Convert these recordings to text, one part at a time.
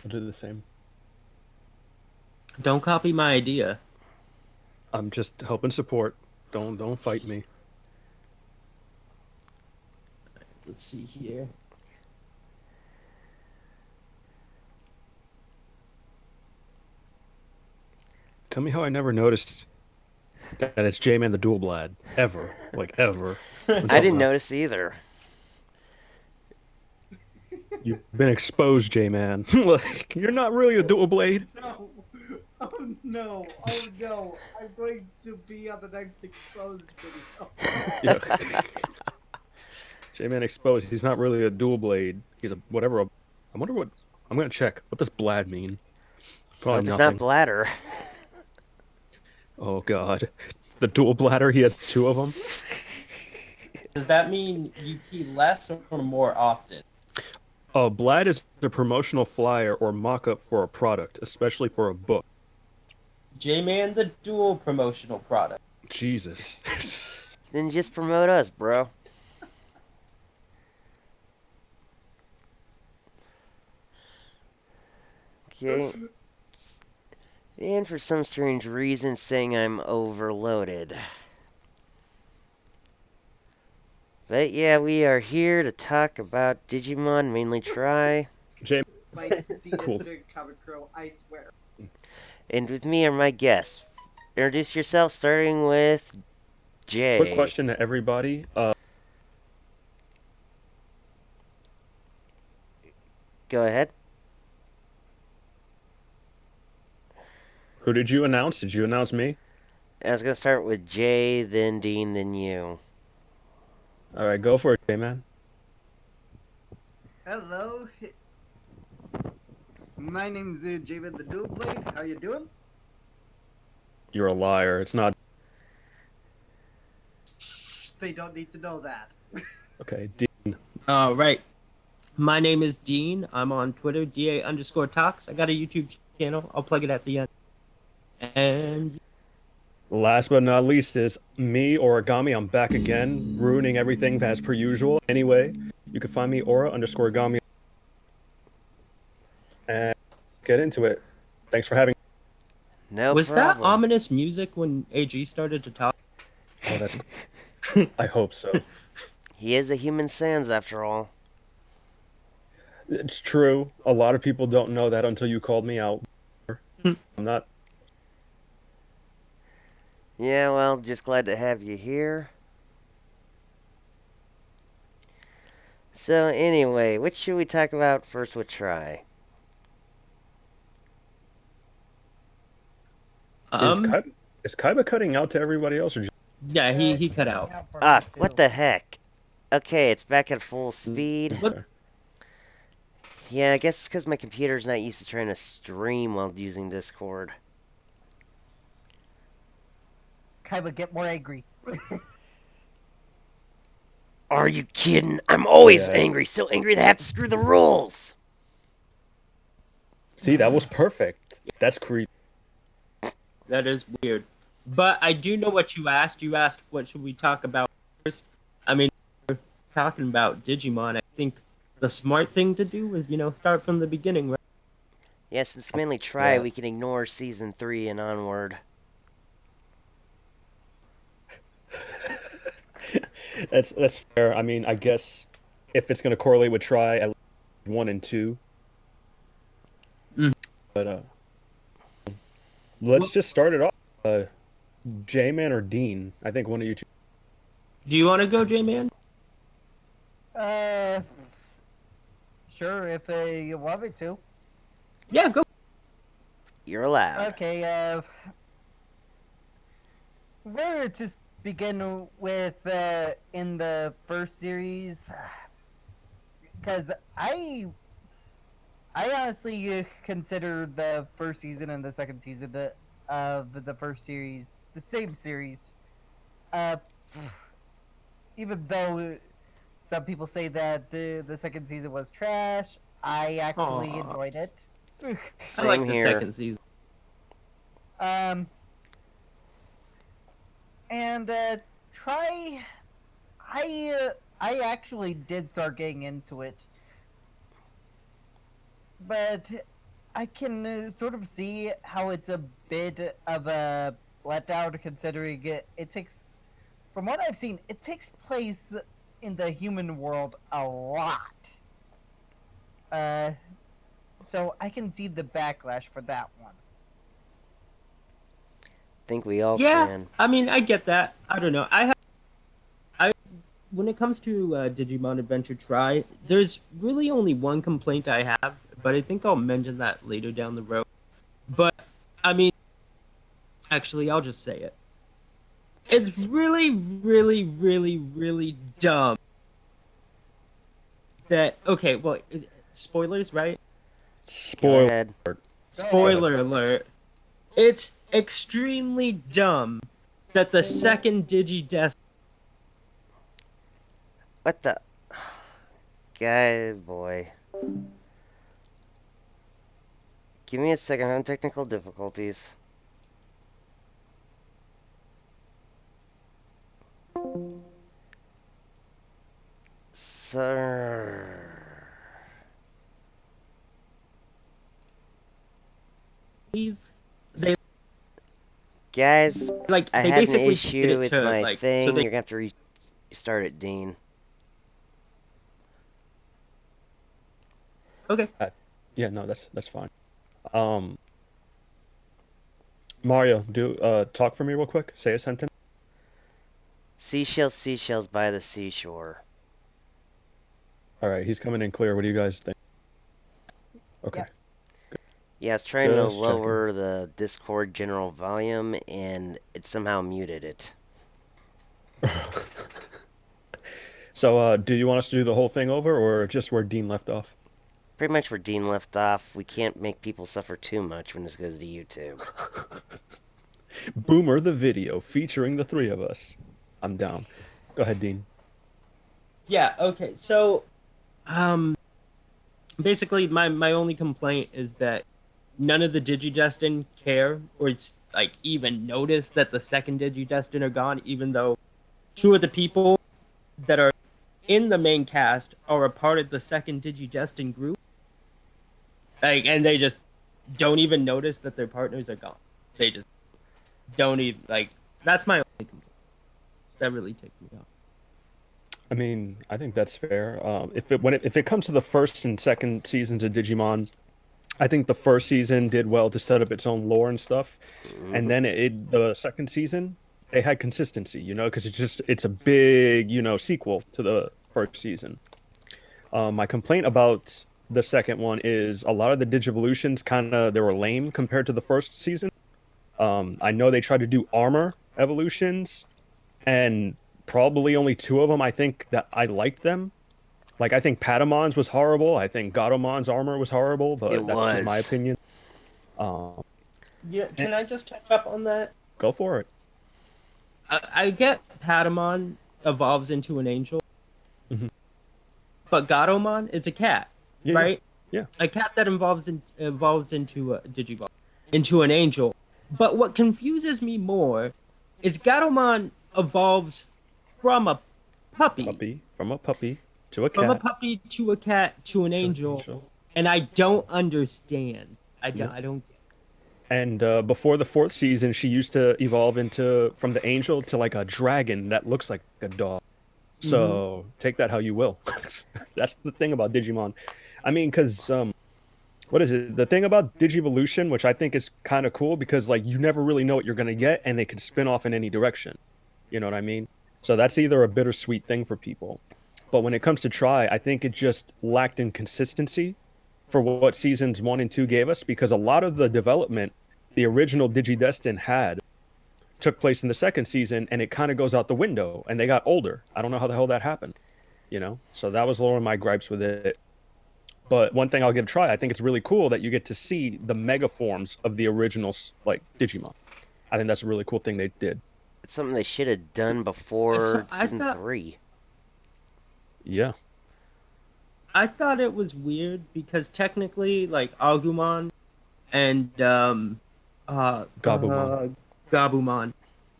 I'll do the same. Don't copy my idea. I'm just helping support. Don't fight me. Let's see here. Tell me how I never noticed that it's Jman the Dual Blad ever, like ever, I until didn't now. notice either. You've been exposed, J-Man. Like, you're not really a dual blade. No. Oh no. Oh no. I'm going to be on the next exposed video. Yeah. J-Man exposed. He's not really a dual blade. He's a whatever. I wonder what. I'm gonna check. What does blad mean? Probably Hope it's not nothing. bladder. Oh God. The dual bladder. He has two of them. Does that mean you key less or more often? Blad is a promotional flyer or mock-up for a product, especially for a book. J-Man the dual promotional product. Jesus. Then just promote us, bro. Okay. And for some strange reason, saying I'm overloaded. But yeah, we are here to talk about Digimon, mainly Tri. J. Like the Cool. infinite comic crow, I swear. And with me are my guests. Introduce yourself, starting with Jay. Quick question to everybody. Go ahead. Who did you announce? Did you announce me? I was gonna start with Jay, then Dean, then you. All right, go for it, J-Man. Hello. My name's Jman the JtheDualBlade. How you doing? You're a liar. It's not. They don't need to know that. Okay, Dean. All right. My name is Dean. I'm on Twitter, DA_talks. I got a YouTube channel. I'll plug it at the end. And Last but not least is me, Origami. I'm back again, ruining everything as per usual. Anyway, you can find me Aura_Gami. And get into it. Thanks for having. No was problem. that ominous music when AG started to talk? Oh, that's. I hope so. He is a human sans after all. It's true. A lot of people don't know that until you called me out. I'm not. Yeah, well, just glad to have you here. So anyway, which should we talk about first with Tri? Is Kaiba cutting out to everybody else, or just... Yeah, he cut out. Ah, what the heck? Okay, it's back at full speed. What? Yeah, I guess it's because my computer's not used to trying to stream while using Discord. Kaiba, get more angry. Are you kidding? I'm always Yeah. angry. So angry they have to screw the rules. See, that was perfect. That's creepy. That is weird. But I do know what you asked. You asked what should we talk about first. I mean, we're talking about Digimon. I think the smart thing to do is, start from the beginning, right? Yeah, since mainly Tri, Yeah. we can ignore Season 3 and onward. That's fair. I mean, I guess if it's gonna correlate with Try at 1 and 2. Mm. But let's just start it off. J-Man or Dean? I think one of you two. Do you want to go, J-Man? Sure, if you want me to. Yeah, go. You're allowed. Okay, where to begin with in the first series? Because I honestly consider the first season and the second season of the first series the same series. Even though some people say that the second season was trash, I actually Aw. enjoyed it. I Same like the here. second season. And try. I actually did start getting into it, but I can sort of see how it's a bit of a letdown, considering it takes, from what I've seen, it takes place in the human world a lot. So I can see the backlash for that one. Think we all Yeah, can. I mean, I get that. I don't know. When it comes to Digimon Adventure Tri, there's really only one complaint I have, but I think I'll mention that later down the road. But I mean, actually, I'll just say it. It's really, really, really, really dumb. That okay, well, spoilers, right? Go Spoiler. ahead. Spoiler alert. It's extremely dumb that the second Digidest. What the? Guy, boy. Give me a second. I'm having technical difficulties. Sir. They Guys, like I they had an basically did issue it with to my like thing. so they You're gonna have to restart it, Dean. okay. Yeah, no, that's fine. Mario, talk for me real quick. Say a sentence. Seashells, seashells by the seashore. All right, he's coming in clear. What do you guys think? Okay. Yeah, I was trying to Just checking. lower the Discord general volume, and it somehow muted it. So, do you want us to do the whole thing over, or just where Dean left off? Pretty much where Dean left off. We can't make people suffer too much when this goes to YouTube. Boomer the video featuring the three of us. I'm down. Go ahead, Dean. Yeah, okay. So basically my only complaint is that none of the Digidestin care or it's like even notice that the second Digidestin are gone, even though two of the people that are in the main cast are a part of the second Digidestin group. Like, and they just don't even notice that their partners are gone. They just don't even like. That's my only complaint. That really takes me off. I mean, I think that's fair. If it comes to the first and second seasons of Digimon, I think the first season did well to set up its own lore and stuff, and then the second season they had consistency, because it's a big sequel to the first season. My complaint about the second one is a lot of the Digivolutions they were lame compared to the first season. I know they tried to do armor evolutions, and probably only two of them I think that I liked them. Like, I think Patamon's was horrible. I think Gadomon's armor was horrible, but that's just my opinion. Yeah, can I just touch up on that? Go for it. I get Patamon evolves into an angel, but Gatomon is a cat, Yeah, right? yeah. A cat that evolves into a Digivolve, into an angel. But what confuses me more is Gatomon evolves from a puppy. From a puppy to a cat. From a puppy to a cat to an angel, and I don't understand. I don't. And before the fourth season, she used to evolve from the angel to like a dragon that looks like a dog. So take that how you will. That's the thing about Digimon. I mean, because what is it? The thing about Digivolution, which I think is kind of cool, because like you never really know what you're gonna get, and it can spin off in any direction. You know what I mean? So that's either a bittersweet thing for people. But when it comes to Tri, I think it just lacked in consistency for what seasons 1 and 2 gave us, because a lot of the development the original Digidestin had took place in the second season, and it kind of goes out the window, and they got older. I don't know how the hell that happened, So that was one of my gripes with it. But one thing I'll give a try, I think it's really cool that you get to see the mega forms of the original, like, Digimon. I think that's a really cool thing they did. It's something they should have done before season 3. Yeah. I thought it was weird because technically, like Agumon and Gabumon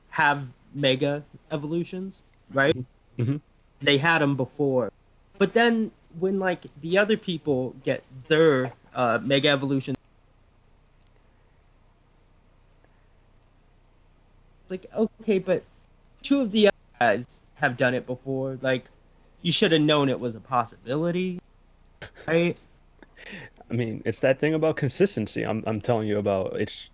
have mega evolutions, right? Mm-hmm. They had them before, but then when like the other people get their mega evolution, Like, okay, but two of the other guys have done it before. Like, you should have known it was a possibility, right? I mean, it's that thing about consistency. I'm telling you about. It's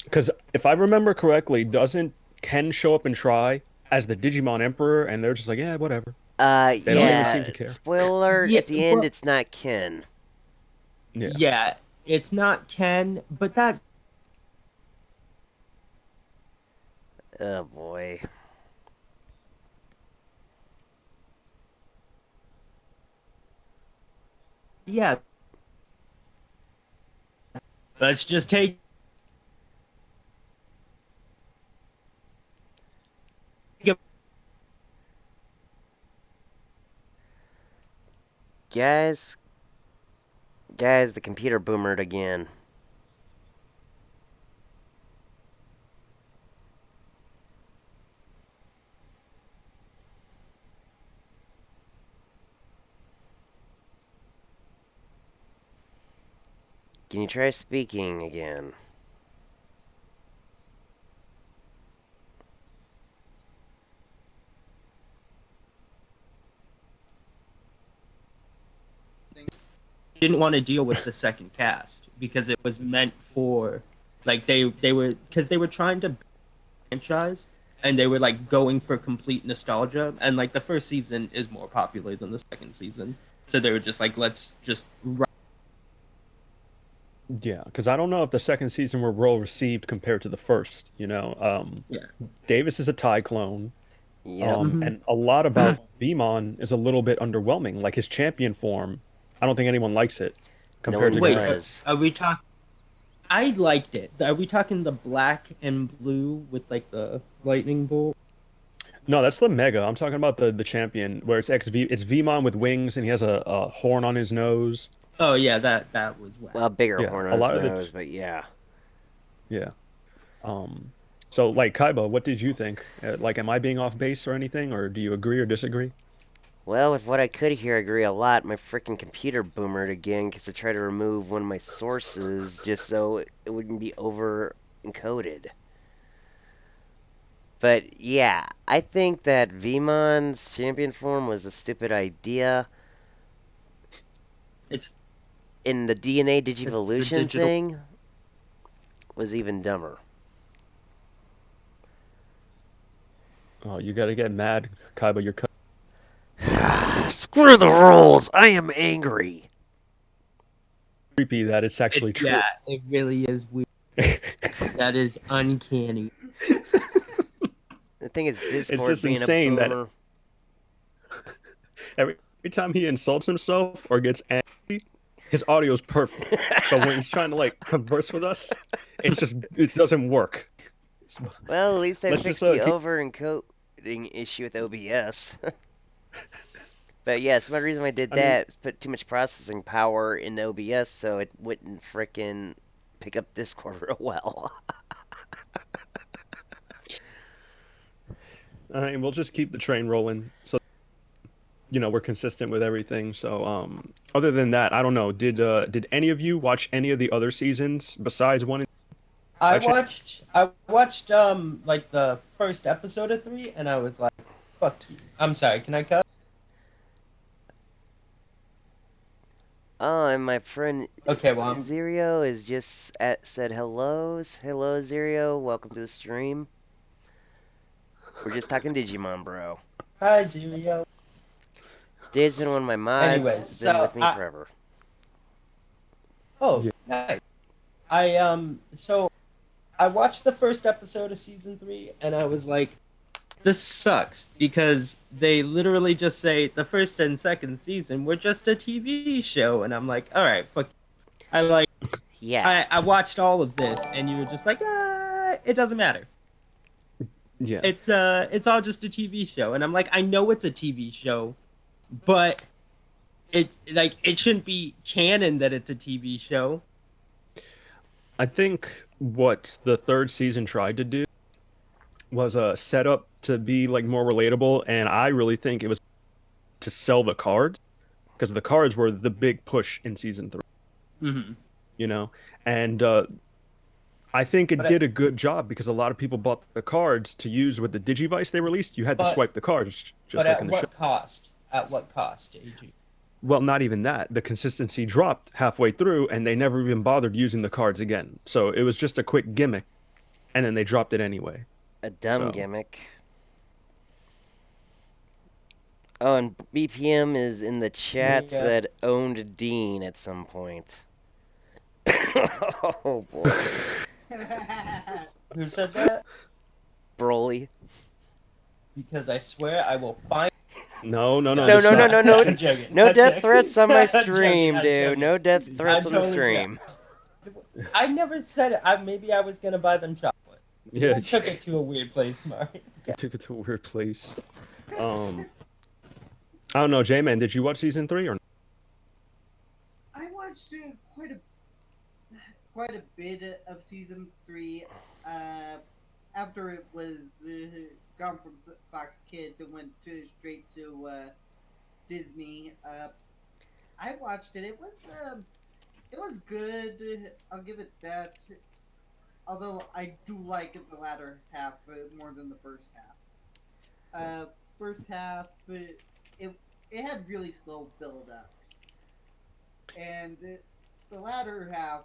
because if I remember correctly, doesn't Ken show up and try as the Digimon Emperor, and they're just like, yeah, whatever. They don't even seem Yeah. to care. Spoiler alert, Yeah, at the end, but it's not Ken. Yeah. yeah, it's not Ken, but that Oh boy. yeah. Let's just take Guys, the computer boomered again. Can you try speaking again? didn't want to deal with the second cast because it was meant for like they were because they were trying to franchise and they were like going for complete nostalgia and like the first season is more popular than the second season, so they were just like let's just Yeah, because I don't know if the second season were well received compared to the first. yeah. Davis is a Thai clone, Yep. and a lot about Beamon is a little bit underwhelming. Like his champion form, I don't think anyone likes it No compared one to Wait, Guy. does. are we talking? I liked it. Are we talking the black and blue with like the lightning bolt? No, that's the Mega. I'm talking about the champion where it's XV. It's Vmon with wings and he has a horn on his nose. Oh yeah, that was whack. Well, a bigger Yeah, horn a on his lot of the nose, but yeah. yeah. So like Kaiba, what did you think? Like, am I being off base or anything, or do you agree or disagree? Well, with what I could hear, I agree a lot. My freaking computer boomered again because I tried to remove one of my sources just so it wouldn't be over encoded. But yeah, I think that Vmon's champion form was a stupid idea. It's In the DNA the digivolution digital. thing was even dumber. Oh, you gotta get mad, Kaiba. You're Screw the rules! I am angry! creepy that it's actually true. Yeah, it really is weird. That is uncanny. The thing is, Discord just being insane a that- boomer. Every time he insults himself or gets angry, his audio is perfect. But when he's trying to like converse with us, it doesn't work. Well, at least I Let's fixed just, the keep- over encoding issue with OBS. But yeah, some of the reason I did I mean- that is put too much processing power in OBS so it wouldn't frickin' pick up Discord real well. I mean, we'll just keep the train rolling. So, we're consistent with everything. So, other than that, I don't know. Did any of you watch any of the other seasons besides one? I Actually- watched like the first episode of 3 and I was like, fuck you. I'm sorry, can I cut? Oh, and my friend Okay, well I'm Zirio is just said hellos. Hello, Zirio. Welcome to the stream. We're just talking Digimon, bro. hi Zirio. Dave's been one of my mods. Anyways, been so with me forever. Oh, Yeah. nice. So I watched the first episode of season 3 and I was like, this sucks because they literally just say the first and second season were just a TV show, and I'm like, all right, fuck. Yeah. I watched all of this, and you were just like, it doesn't matter. Yeah. It's all just a TV show, and I'm like, I know it's a TV show, but it shouldn't be canon that it's a TV show. I think what the third season tried to do was set up to be like more relatable, and I really think it was to sell the cards because the cards were the big push in season 3. Mm-hmm. And I think it But did a good job because a lot of people bought the cards to use with the Digivice they released. You had to but swipe the cards but just like at in the show. what cost? At what cost, AG? Well, not even that. The consistency dropped halfway through, and they never even bothered using the cards again. So it was just a quick gimmick, and then they dropped it anyway. A dumb So- gimmick. Oh, and BPM is in the chat Yeah. said owned Dean at some point. Oh boy. Who said that? Broly. Because I swear I will find. No, no, no. No, that's no, not- no, no, I'm joking. No I'm death joking. threats on my I'm joking, stream, I'm dude. joking. No death threats I'm on the totally stream. I never said it. Maybe I was gonna buy them chocolate. Yeah, I took it to a weird place, Mark. you took it to a weird place. I don't know, J-Man, did you watch season 3 or not? I watched quite a bit of season 3 after it was gone from Fox Kids and went straight to Disney. I watched it. It was good. I'll give it that. Although I do like the latter half more than the first half. First half, it had really slow build-ups, and the latter half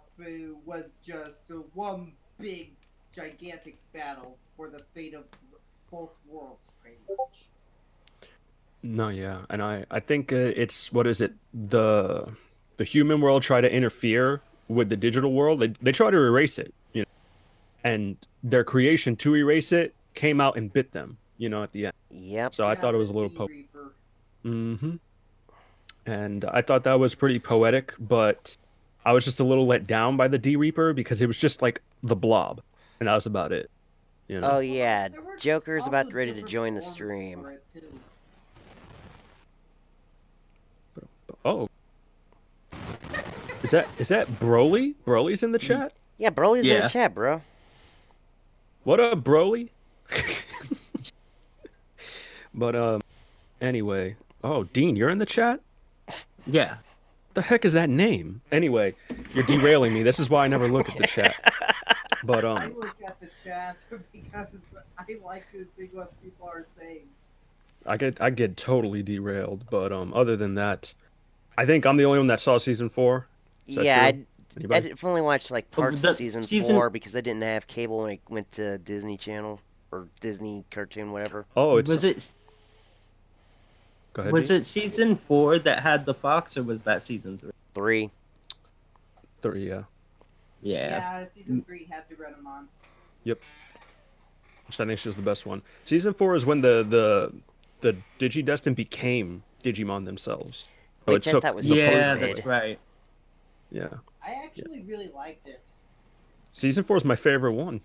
was just one big, gigantic battle for the fate of both worlds, pretty much. No, yeah. And I think it's, what is it? The human world tried to interfere with the digital world. They try to erase it, you know. And their creation to erase it came out and bit them, you know, at the end. Yep. So I Yeah, thought it was a the little Sea Reaper. Mm-hmm. And I thought that was pretty poetic, but I was just a little let down by the D Reaper because it was just like the blob, and that was about it. You know? Oh yeah, There were Joker's also about ready to different join the forms stream. for it, too. Oh. Is that Broly? Broly's in the chat? Yeah, Broly's in Yeah. the chat, bro. What up, Broly? But anyway. Oh, Dean, you're in the chat? Yeah. The heck is that name? Anyway, you're derailing me. This is why I never look at the chat. But I look at the chat because I like to see what people are saying. I get totally derailed. But other than that, I think I'm the only one that saw season 4. Is that Yeah, true? I Anybody? only watched like parts the of season season- 4 because I didn't have cable when I went to Disney Channel or Disney Cartoon, whatever. Oh, it's Was it Go ahead. was Dean. it season 4 that had the fox, or was that season 3? 3. 3, yeah. Yeah. Season 3 had to run them on. Which I think she was the best one. Season 4 is when the Digidestined became Digimon themselves. So Which I thought was the Yeah, stupid. that's right. Yeah. I actually really liked it. Season 4 is my favorite one.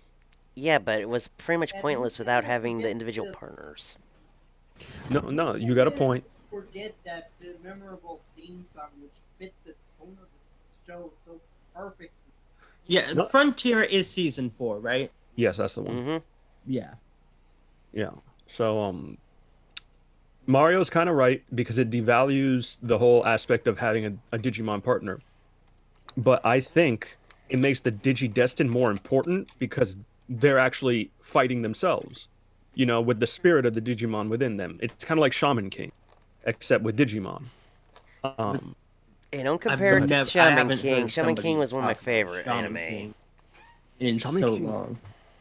Yeah, but it was pretty much And pointless you without can't having the forget individual the- partners. No, you got a point. Forget that the memorable theme song which fit the tone of the show so perfectly. Yeah, No. Frontier is season 4, right? Yes, that's the one. Mm-hmm. Yeah. Yeah. So Mario's kind of right because it devalues the whole aspect of having a Digimon partner. But I think it makes the Digidestined more important because they're actually fighting themselves. You know, with the spirit of the Digimon within them. It's kind of like Shaman King, except with Digimon. Hey, don't compare it to I Shaman haven't King. heard Shaman somebody King was one of my talk about favorite Shaman anime. King in Shaman so King. long.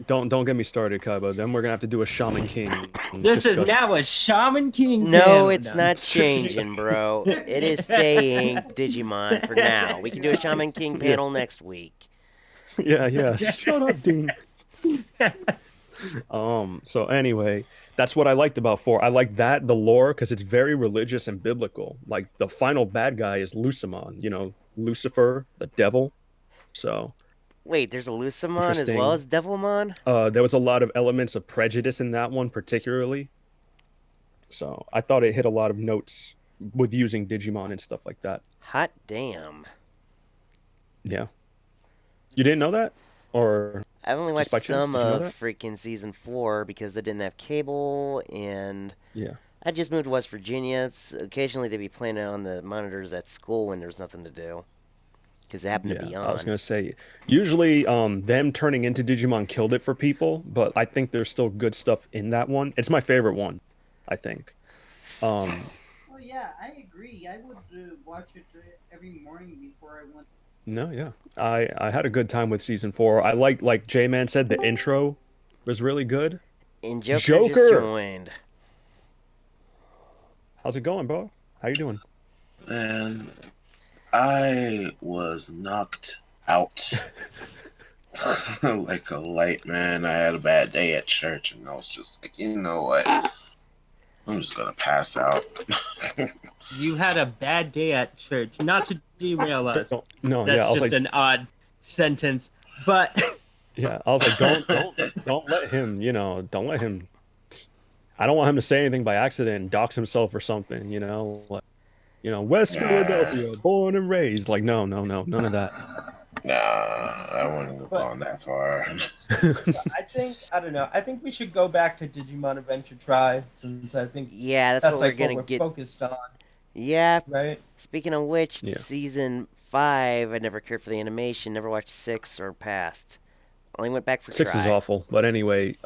Don't get me started, Kaiba. Then we're gonna have to do a Shaman King. This is discussion. now a Shaman King. No, panel. it's not changing, bro. It is staying Digimon for now. We can do a Shaman King panel next week. Yeah. Shut up, Dean. So anyway, that's what I liked about 4. I like that, the lore, because it's very religious and biblical. Like, the final bad guy is Lucimon, you know, Lucifer, the devil. So, Wait, there's a Lucimon as well as Devilmon? there was a lot of elements of prejudice in that one, particularly. So, I thought it hit a lot of notes with using Digimon and stuff like that. Hot damn. Yeah. You didn't know that? Or... I've only Just watched by chance, some did you know of that? freaking season 4 because I didn't have cable and Yeah. I just moved to West Virginia. Occasionally they'd be playing it on the monitors at school when there's nothing to do. because it happened to be Yeah, on. I was gonna say, usually, them turning into Digimon killed it for people, but I think there's still good stuff in that one. It's my favorite one, I think. Um, Oh yeah, I agree. I would watch it every morning before I went. no, yeah, I had a good time with season four. I like J-Man said, the intro was really good. And Joker just Joker, joined. how's it going, bro? How you doing? And I was knocked out like a light, man. I had a bad day at church, and I was just like, you know what? I'm just gonna pass out. You had a bad day at church. Not to derail us. No, no, yeah, That's I was just like, an odd sentence. But yeah, I was like, don't let him, don't let him. I don't want him to say anything by accident and dox himself or something, like, West Nah, Philadelphia, born and raised. Like, no, no, no, none of that. nah, I wouldn't have But- gone that far. I don't know. I think we should go back to Digimon Adventure Tri, since I think Yeah, that's that's what like we're gonna what we're get. focused on, Yeah. right? Speaking of which, Yeah. season 5, I never cared for the animation. Never watched 6 or past. Only went back for Six Try. is awful, but anyway,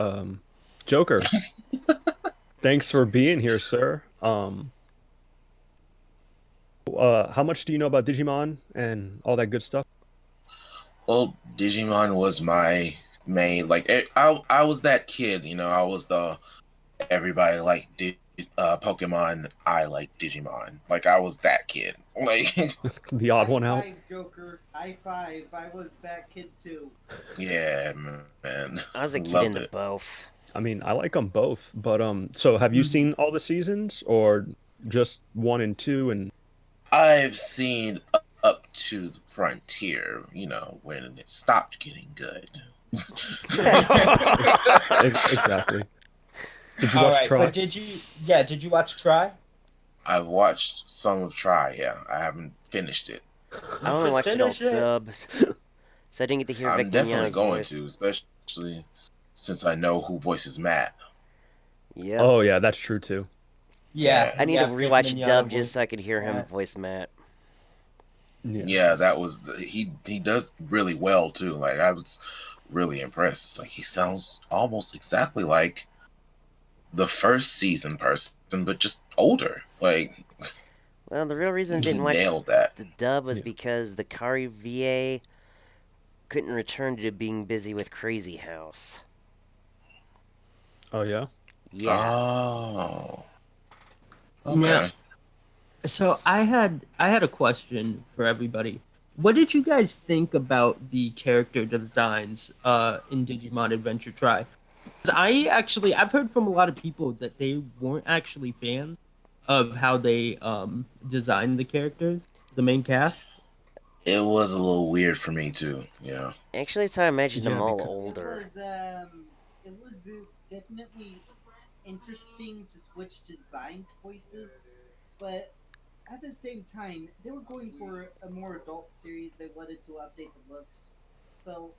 Joker, thanks for being here, sir. How much do you know about Digimon and all that good stuff? Well, Digimon was my main. Like, I was that kid. I was the everybody liked Pokemon. I like Digimon. Like, I was that kid. Like, The odd one High out. five, Joker. High five. I was that kid too. yeah, man. I was a kid Loved into it. both. I mean, I like them both, but so have you seen all the seasons or just one and two? And I've seen up to the frontier. When it stopped getting good. exactly. Did you All watch right, Try? but did you watch Try? I've watched some of Try. Yeah, I haven't finished it. I only watched it all Finish it. subbed. So I didn't get to hear I'm Vic definitely Mignogna's going voice. to, especially since I know who voices Matt. Yep. Oh yeah, that's true too. Yeah. I need yeah, to Vic rewatch Mignogna dub voice. just so I could hear him Matt. voice Matt. Yeah, that was he does really well too. Like, I was really impressed. Like, he sounds almost exactly like the first season person, but just older. Like, Well, the real reason I he didn't watch nailed that. the dub was Yeah. because the Kari VA couldn't return to being busy with Crazy House. Oh yeah. Yeah. Oh. Okay. Yeah. So I had a question for everybody. What did you guys think about the character designs in Digimon Adventure Tri? 'Cause I've heard from a lot of people that they weren't actually fans of how they designed the characters, the main cast. It was a little weird for me too. Yeah. Actually, it's how I imagined them Yeah, all because- older. It was definitely interesting to switch design choices, but at the same time, they were going for a more adult series. They wanted to update the looks, so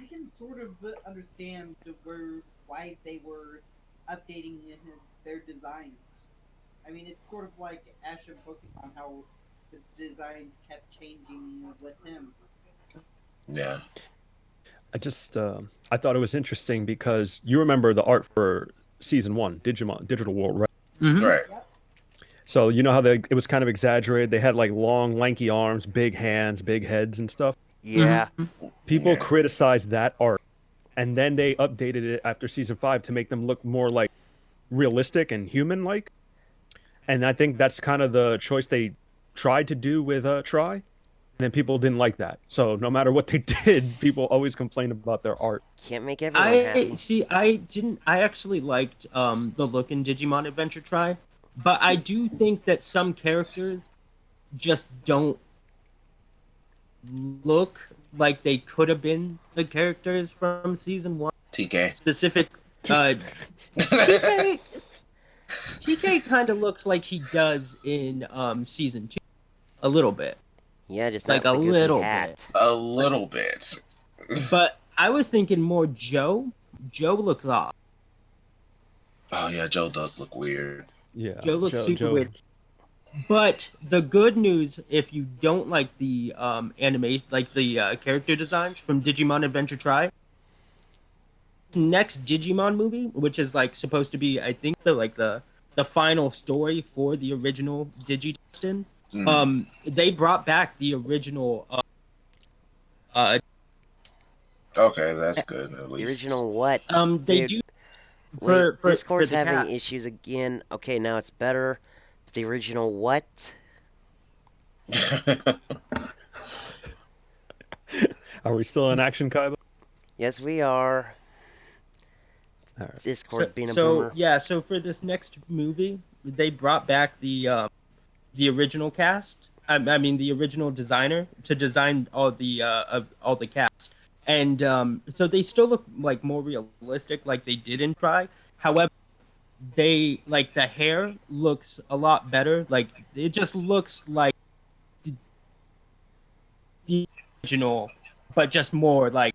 I can sort of understand why they were updating their designs. I mean, it's sort of like Ash and Pokemon, how the designs kept changing with him. Yeah. I thought it was interesting because you remember the art for season one, Digimon Digital World, right? Right. So you know how it was kind of exaggerated. They had like long, lanky arms, big hands, big heads, and stuff. Yeah. People Yeah. criticized that art, and then they updated it after season 5 to make them look more like realistic and human-like. And I think that's kind of the choice they tried to do with Try. And then people didn't like that. So no matter what they did, people always complained about their art. Can't make everyone happy. I actually liked the look in Digimon Adventure Tri, but I do think that some characters just don't look like they could have been the characters from season 1. TK. Specific TK TK kind of looks like he does in season 2 a little bit. Yeah, just like not a with the goofy little hat. A little bit. But I was thinking more Joe. Joe looks off. Oh yeah, Joe does look weird. Yeah. Joe looks super weird. But the good news, if you don't like the animation, like the character designs from Digimon Adventure Tri, next Digimon movie, which is like supposed to be, I think, the final story for the original Digidestin. They brought back the original. Okay, that's good at The least. original what? They Dude, do wait, for Discord's the having cast. issues again. Okay, now it's better. But the original what? Are we still in action, Kaiba? Yes, we are. All right. Discord being a boomer. Yeah, so for this next movie, they brought back the original cast. I mean, the original designer to design all the cast, and so they still look like more realistic, like they did in Try. However, they like the hair looks a lot better. Like it just looks like the original, but just more like.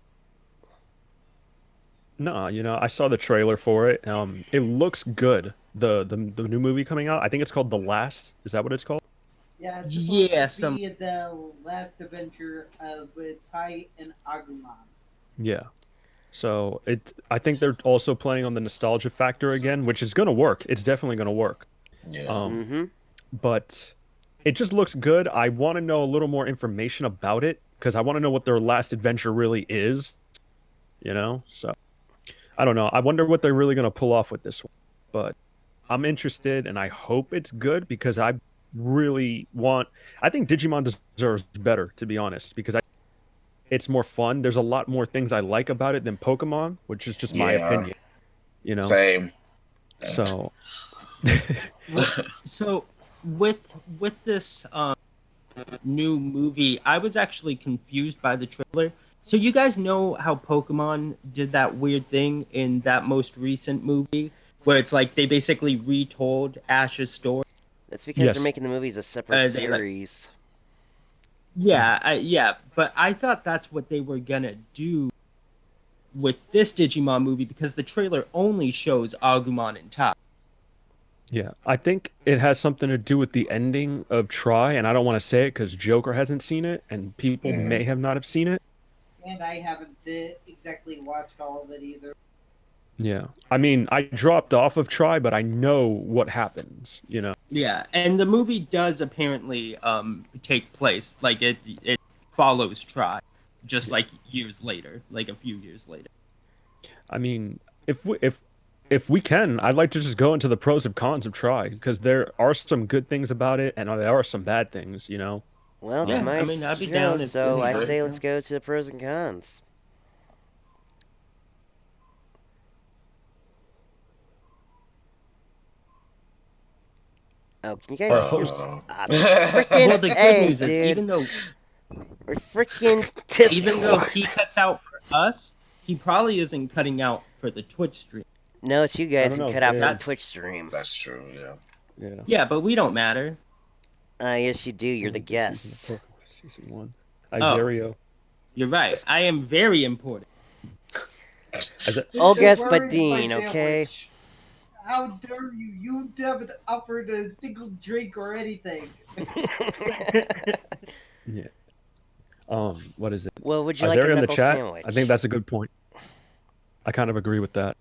No, I saw the trailer for it. It looks good. The new movie coming out. I think it's called The Last. Is that what it's called? Yeah, it's Yeah, supposed to be the last adventure of Tai and Agumon. Yeah. So I think they're also playing on the nostalgia factor again, which is gonna work. It's definitely gonna work. Yeah. But it just looks good. I want to know a little more information about it because I want to know what their last adventure really is. So I don't know. I wonder what they're really gonna pull off with this one. But I'm interested, and I hope it's good because I really want. I think Digimon deserves better, to be honest, because it's more fun. There's a lot more things I like about it than Pokemon, which is just my opinion. Same. So, So with this new movie, I was actually confused by the trailer. So you guys know how Pokemon did that weird thing in that most recent movie where it's like they basically retold Ash's story. That's because Yes. they're making the movies a separate They, like- series. Yeah, but I thought that's what they were gonna do with this Digimon movie because the trailer only shows Agumon and Tai. yeah, I think it has something to do with the ending of Try, and I don't want to say it because Joker hasn't seen it, and people may have not have seen it. And I haven't exactly watched all of it either. Yeah, I mean, I dropped off of Try, but I know what happens. Yeah, and the movie does apparently take place like it follows Try, just like years later, like a few years later. I mean, if we can, I'd like to just go into the pros and cons of Try because there are some good things about it, and there are some bad things. Well, it's Yeah, my I mean, I'd be show, down if so I anybody- say let's go to the pros and cons. Oh, can you guys? Freaking Well, the good A, news is dude. We're freaking even though Discord. he cuts out for us, he probably isn't cutting out for the Twitch stream. No, it's you guys don't who know cut if out it for the is. Twitch stream. That's true. Yeah. Yeah. Yeah, but we don't matter. Yes, you do. You're the guests. Season 1. Oh. Izario. You're right. I am very important. All guests Where but is Dean, my okay? sandwich? How dare you? You haven't offered a single drink or anything. Yeah. What is it? Well, would you like a Izario in the knuckle chat. sandwich? I think that's a good point. I kind of agree with that.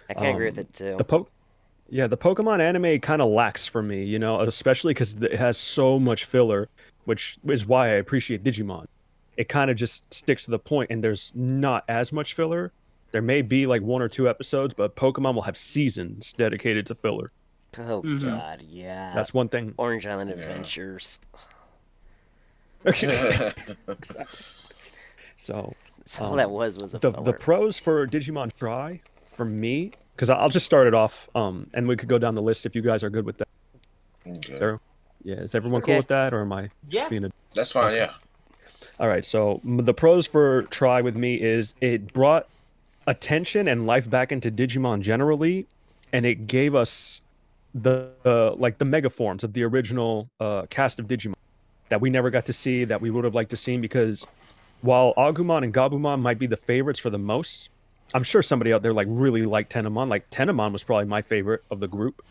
I can agree with it too. The Pokemon anime kind of lacks for me, especially because it has so much filler, which is why I appreciate Digimon. It kind of just sticks to the point, and there's not as much filler. There may be like 1 or 2 episodes, but Pokemon will have seasons dedicated to filler. Oh Mhm. God, yeah. That's one thing. Orange Island Adventures. So That's all that was a the filler. pros for Digimon Tri for me, because I'll just start it off, and we could go down the list if you guys are good with that. Okay. There. Yeah, is everyone Okay. cool with that, or am I Yeah. just being a... That's fine. Yeah. All right, so the pros for Try with me is it brought attention and life back into Digimon generally, and it gave us the mega forms of the original cast of Digimon that we never got to see, that we would have liked to see, because while Agumon and Gabumon might be the favorites for the most, I'm sure somebody out there really liked Tenamon. Like Tenamon was probably my favorite of the group,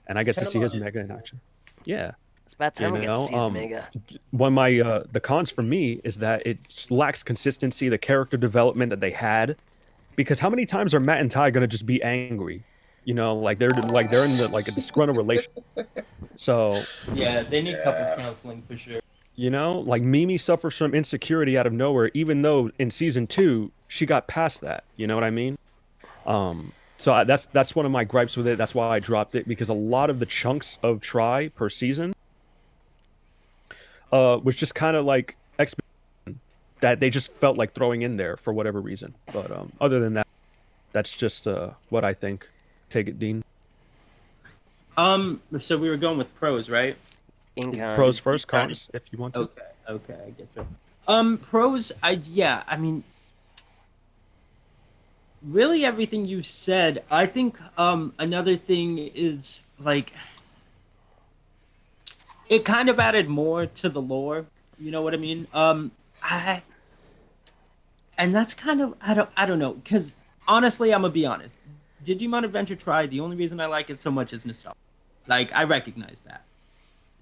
and I get to see his Tenamon is mega in action. Yeah, It's about You time we get to know, see his mega. one of my the cons for me is that it just lacks consistency, the character development that they had. Because how many times are Matt and Ty gonna just be angry? You know, like they're in the like a disgruntled relationship. So Yeah, they need couples Yeah. counseling for sure. you know, like Mimi suffers from insecurity out of nowhere, even though in season 2 she got past that. You know what I mean? That's one of my gripes with it. That's why I dropped it because a lot of the chunks of Try per season was just kind of like that they just felt like throwing in there for whatever reason. But other than that, that's just what I think. Take it, Dean. So we were going with pros, right? In Pros first, cons if you want to. Okay, I get you. Pros, I mean, really everything you said. I think another thing is like it kind of added more to the lore. You know what I mean? And that's kind of I don't know, because honestly, I'm gonna be honest. Digimon Adventure Tri, the only reason I like it so much is nostalgia. Like, I recognize that.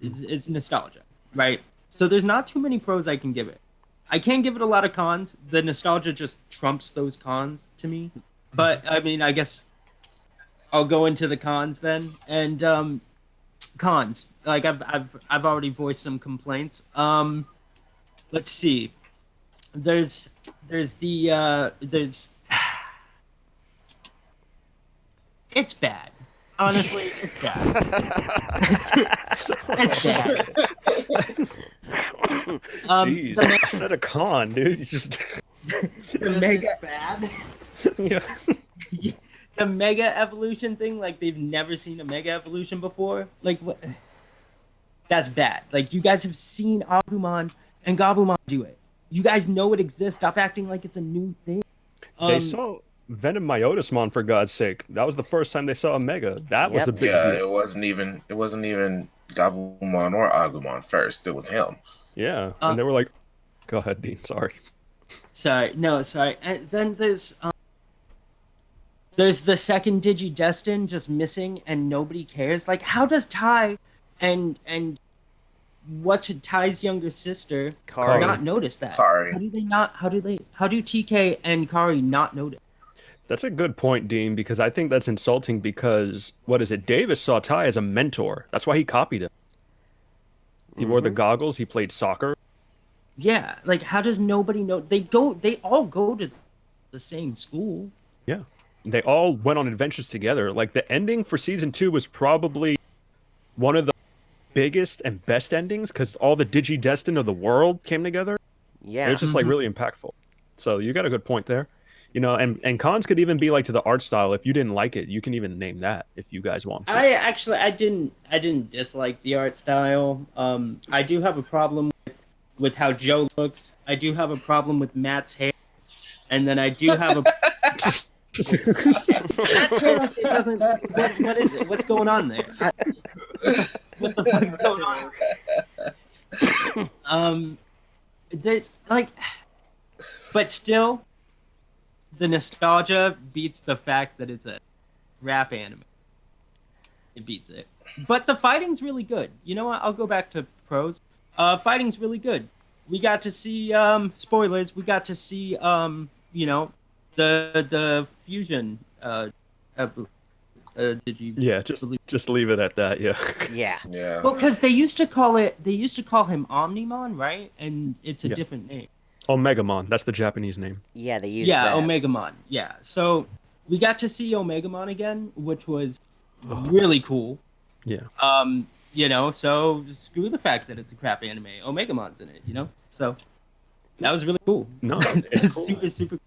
It's nostalgia, right? So there's not too many pros I can give it. I can't give it a lot of cons. The nostalgia just trumps those cons to me. But I mean, I guess I'll go into the cons then. And cons, like I've already voiced some complaints. Let's see. There's it's bad. Honestly, it's bad. It's bad. Jeez, I said a con, dude. You just The mega, bad. yeah. the mega evolution thing, like they've never seen a mega evolution before. Like what? That's bad. Like you guys have seen Agumon and Gabumon do it. You guys know it exists. Stop acting like it's a new thing. They saw Venom Myotismon for God's sake. That was the first time they saw a Mega. That was a big Yeah, deal. it wasn't even Gabumon or Agumon first. It was him. Yeah, and they were like, "Go ahead, Dean. Sorry." Sorry. And then there's the second Digidestin just missing and nobody cares. Like, how does Ty and what's Ty's younger sister Kari. not notice that? Kari. How do they not? How do TK and Kari not notice? That's a good point, Dean, because I think that's insulting because, what is it? Davis saw Ty as a mentor. That's why he copied him. He wore the goggles. He played soccer. Yeah, like how does nobody know? They all go to the same school. Yeah. They all went on adventures together. Like, the ending for season 2 was probably one of the biggest and best endings because all the Digidestin of the world came together. Yeah. It was just, like, really impactful. So you got a good point there. You know, and cons could even be like to the art style. If you didn't like it, you can even name that if you guys want to. I didn't dislike the art style. I do have a problem with how Joe looks. I do have a problem with Matt's hair, and then I do have a Matt's hair. It doesn't. What is it? What's going on there? What the fuck's going on? There's like, but still. The nostalgia beats the fact that it's a rap anime. It beats it. But the fighting's really good. You know what? I'll go back to pros. Fighting's really good. We got to see spoilers. We got to see you know, the fusion did you just leave it at that, yeah. Yeah. Yeah. Well, cuz they used to call him Omnimon, right? And it's a different name. Omegamon, that's the Japanese name. Yeah, they used Yeah, that. Omegamon. Yeah. So we got to see Omegamon again, which was really cool. Yeah. You know, so screw the fact that it's a crap anime. Omegamon's in it, you know? So that was really cool. No, it's cool. super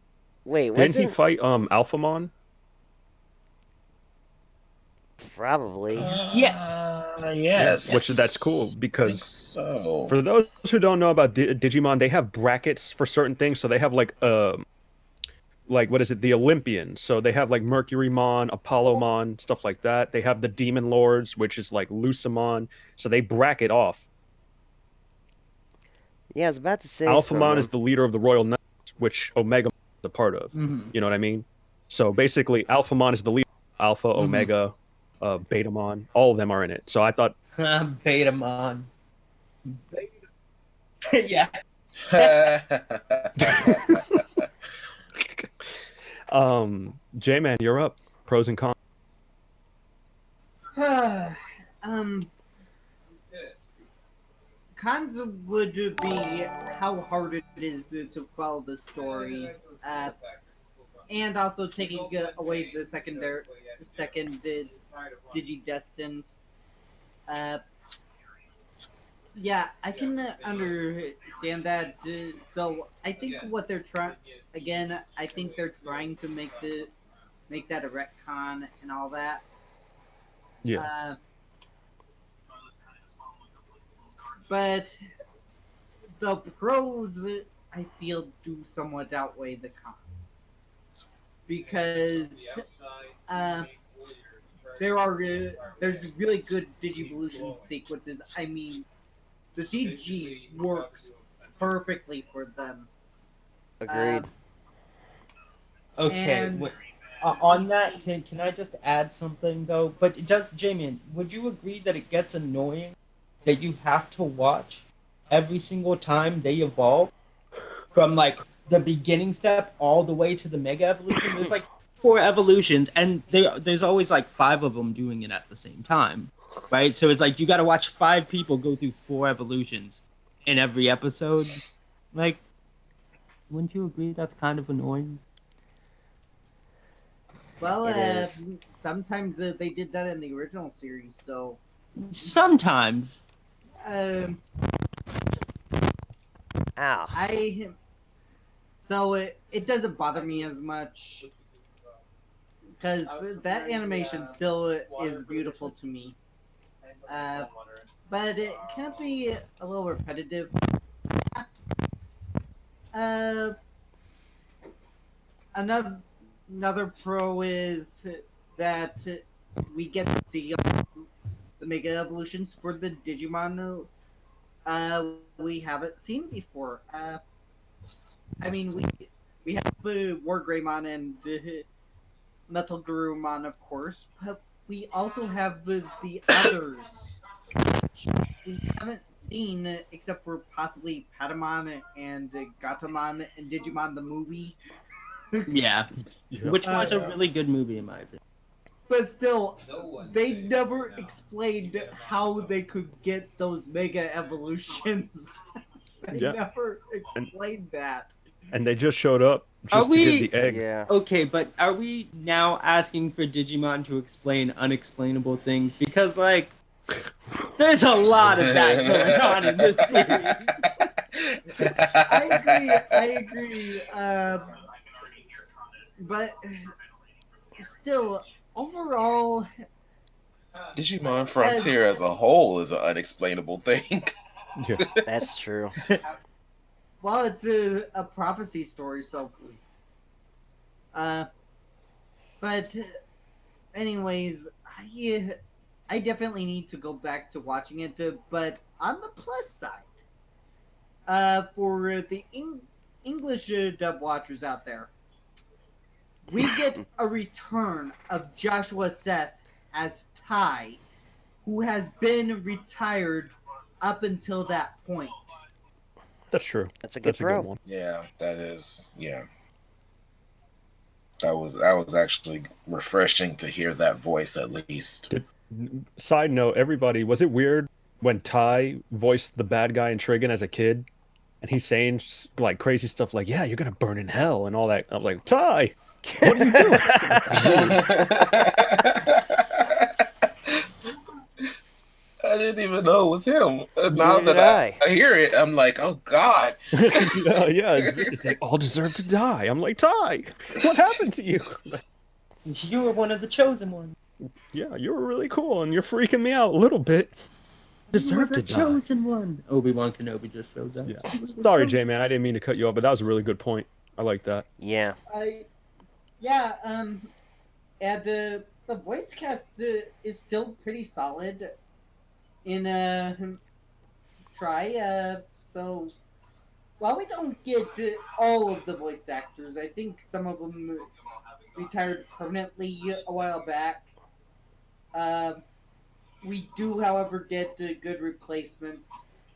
Wait, Didn't he wasn't fight Alphamon? probably? Yes. Yes. Which that's cool I think because so. for those who don't know about Digimon, they have brackets for certain things. So they have like what is it? The Olympians. So they have like Mercurymon, Apollomon, stuff like that. They have the Demon Lords, which is like Lucamon. So they bracket off. Yeah, I was about to say Alphamon is the leader of the Royal Knights, which Omega is a part of. Mhm. You know what I mean? So basically, Alphamon is the leader. Alpha, Omega, Betamon, all of them are in it. So I thought Betamon. Yeah. J-Man, you're up. Pros and cons. um, cons would be how hard it is to follow the story, and also taking away the second Digidestined. Uh, yeah, I can understand that. So I think what they're trying again, I think they're trying to make that a retcon and all that. Yeah. But the pros, I feel, do somewhat outweigh the cons because uh, there's really good Digivolution sequences. I mean, the CG works perfectly for them. Agreed. Okay. And On that, can I just add something though? But does Jman, would you agree that it gets annoying that you have to watch every single time they evolve from like the beginning step all the way to the mega evolution? There's like 4 evolutions, and there's always like 5 of them doing it at the same time, right? So it's like you got to watch 5 people go through 4 evolutions in every episode. Like, wouldn't you agree that's kind of annoying? well, It is. sometimes they did that in the original series. So Sometimes. um, Ow. it doesn't bother me as much because that animation still is beautiful to me. But it can be a little repetitive. Uh, another pro is that we get to see the mega evolutions for the Digimon we haven't seen before. I mean, we have War Greymon and Metal Garurumon, of course, but we also have the others we haven't seen except for possibly Patamon and Gatomon and Digimon the movie. Yeah. Yeah. Which was a really good movie in my opinion. But still, they never explained how they could get those mega evolutions. They Yeah. never explained that. And they just showed up just Are to give we- the egg. Yeah. Okay, but are we now asking for Digimon to explain unexplainable things? Because, like, there's a lot of that going on in this series. I agree. But still, overall, Digimon Frontier as a whole is an unexplainable thing. Yeah. That's true. well, it's a prophecy story, so. But, anyways, I definitely need to go back to watching it. But on the plus side, for the English dub watchers out there, we get a return of Joshua Seth as Ty, who has been retired up until that point. That's true. That's a good pro. one. Yeah, that is. Yeah, that was actually refreshing to hear that voice at least. Side note, everybody, was it weird when Ty voiced the bad guy in Trigun as a kid? And he's saying like crazy stuff like, yeah, you're going to burn in hell and all that. I was like, Ty, what are you doing? I didn't even know it was him. Now Neither that did I hear it, I'm like, oh God. yeah, it's vicious. They all deserve to die. I'm like, Ty, what happened to you? You were one of the chosen ones. Yeah, you were really cool, and you're freaking me out a little bit. You were Deserve the to die. chosen one. Obi-Wan Kenobi just shows up. Yeah. Sorry, J-Man, I didn't mean to cut you off, but that was a really good point. I like that. Yeah. And the voice cast is still pretty solid in Try. So while we don't get all of the voice actors, I think some of them retired permanently a while back. we do, however, get good replacements.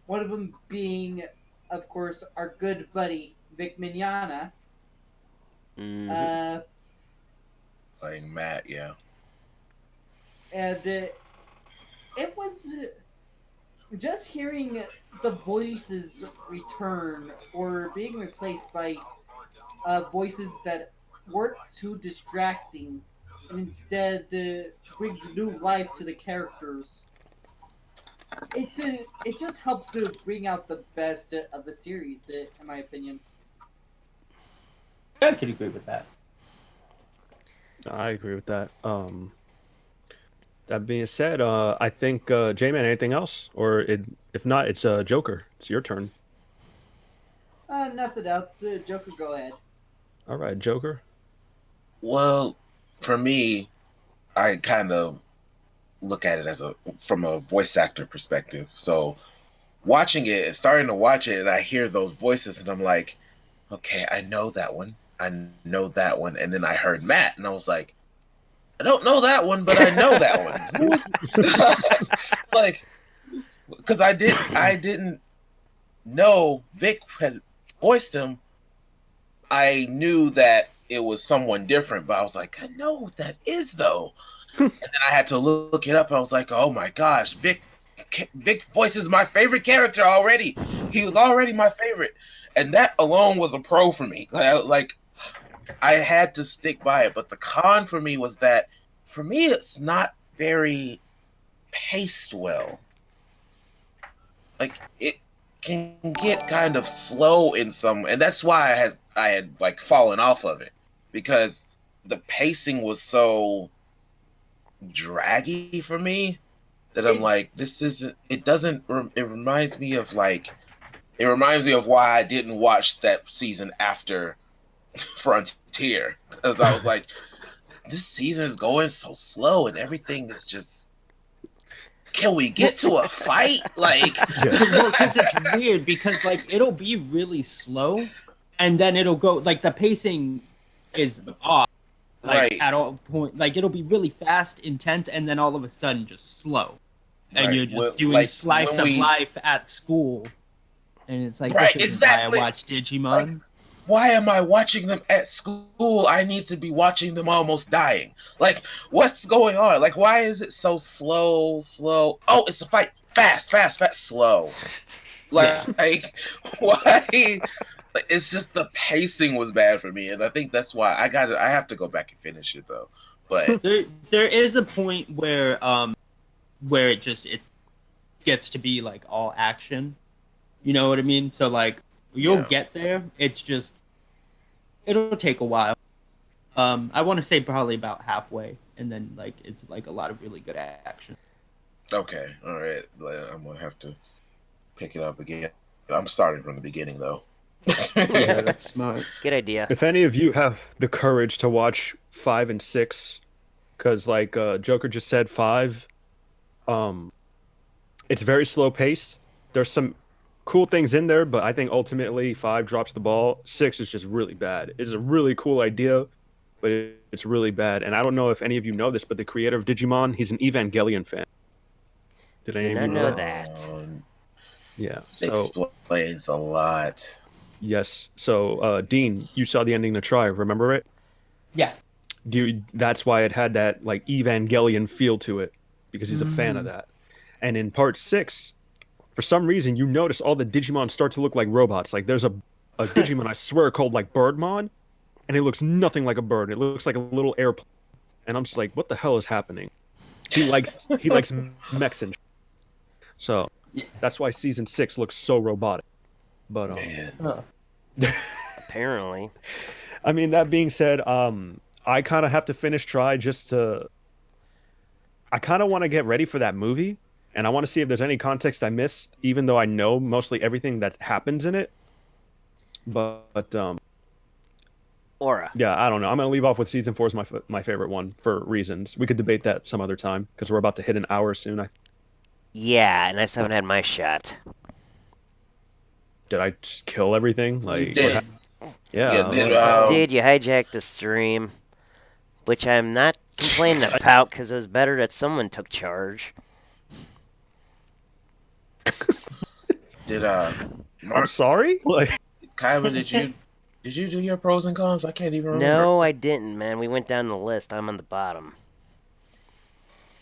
One of them being, of course, our good buddy Vic Mignogna. Mm-hmm. Playing Matt, yeah. And it was just hearing the voices return or being replaced by voices that weren't too distracting and instead brings new life to the characters. It just helps to bring out the best of the series, in my opinion. I could agree with that. I agree with that. That being said, I think J-Man, anything else? If not, it's Joker. It's your turn. Nothing else. Joker, go ahead. All right, Joker. Well, for me, I kind of look at it from a voice actor perspective. So watching it, starting to watch it, and I hear those voices, and I'm like, okay, I know that one. I know that one. And then I heard Matt, and I was like, I don't know that one, but I know that one. Like, because I didn't know Vic had voiced him. I knew that it was someone different, but I was like, I know who that is though. And then I had to look it up. I was like, oh my gosh, Vic voices my favorite character already. He was already my favorite, and that alone was a pro for me. Like I had to stick by it. But the con for me was that, for me, it's not very paced well. Like it can get kind of slow in some, and that's why I had like fallen off of it, because the pacing was so draggy for me that I'm like, this isn't. It doesn't. It reminds me of like. It reminds me of why I didn't watch that season after Frontier, because I was like, this season is going so slow and everything is just. Can we get to a fight? Like, Because it's weird, because like it'll be really slow, and then it'll go like the pacing is off. Like right. at all point, like it'll be really fast, intense, and then all of a sudden just slow, and Right. you're just Well, doing like, slice when of we- life at school, and it's like Right, this isn't exactly. why I watch Digimon. Like, why am I watching them at school? I need to be watching them almost dying. Like, what's going on? Like, why is it so slow? Oh, it's a fight. Fast, slow. Like, why? Like, it's just the pacing was bad for me, and I think that's why I have to go back and finish it though. But there is a point where it gets to be like all action. You know what I mean? So like you'll Yeah. get there. It's just it'll take a while. I want to say probably about halfway, and then like it's like a lot of really good action. okay, all right, I'm gonna have to pick it up again. I'm starting from the beginning though. Yeah, that's smart. Good idea. If any of you have the courage to watch 5 and 6, because like Joker just said, 5, it's very slow paced. There's some cool things in there, but I think ultimately 5 drops the ball. 6 is just really bad. It's a really cool idea, but it's really bad. And I don't know if any of you know this, but the creator of Digimon, he's an Evangelion fan. Did any Did of not you know know that. Yeah. It So explains a lot. yes. So Dean, you saw the ending to Try. Remember it? Yeah. That's why it had that like Evangelion feel to it, because he's a fan of that. And in part 6, for some reason, you notice all the Digimon start to look like robots. Like there's a Digimon, I swear, called like Birdmon, and it looks nothing like a bird. It looks like a little airplane. And I'm just like, what the hell is happening? He likes mechs and so that's why season 6 looks so robotic. But Man. Apparently. I mean, that being said, I kind of have to finish Try just to. I kind of want to get ready for that movie, and I want to see if there's any context I missed, even though I know mostly everything that happens in it. But Aura. yeah, I don't know. I'm gonna leave off with season 4 is my favorite one for reasons. We could debate that some other time because we're about to hit an hour soon. Yeah, and I still haven't had my shot. Did I just kill everything? Like, You did. yeah. Yeah, like- did, Did you hijack the stream? Which I'm not complaining about because it was better that someone took charge. Did I'm Mark sorry. Like, Kaiba, did you do your pros and cons? I can't even remember. No, I didn't, man. We went down the list. I'm on the bottom.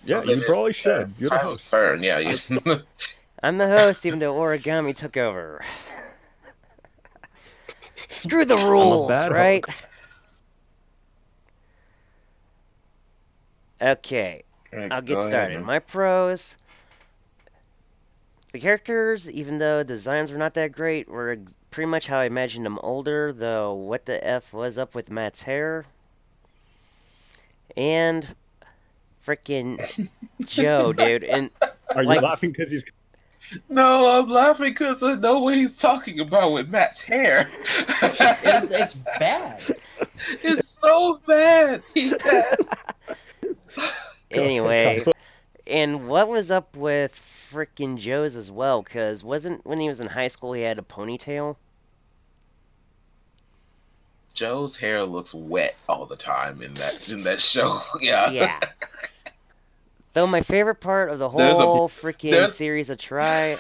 yeah, So then you probably should. You're the Kaiba's host. turn. Yeah, you. I'm the host, even though Origami took over. Screw the I'm a rules, bad right? host. Okay, I'll get Go ahead, started. man. My pros. The characters, even though the designs were not that great, were pretty much how I imagined them older, though what the F was up with Matt's hair? And frickin' Joe, dude. And Are you like laughing because he's? No, I'm laughing because I know what he's talking about with Matt's hair. It's bad. It's so bad. He's bad. anyway, and what was up with frickin' Joe's as well? Cause wasn't when he was in high school he had a ponytail? Joe's hair looks wet all the time in that show. Yeah. Yeah. Though my favorite part of the There's a whole freaking there's series of Try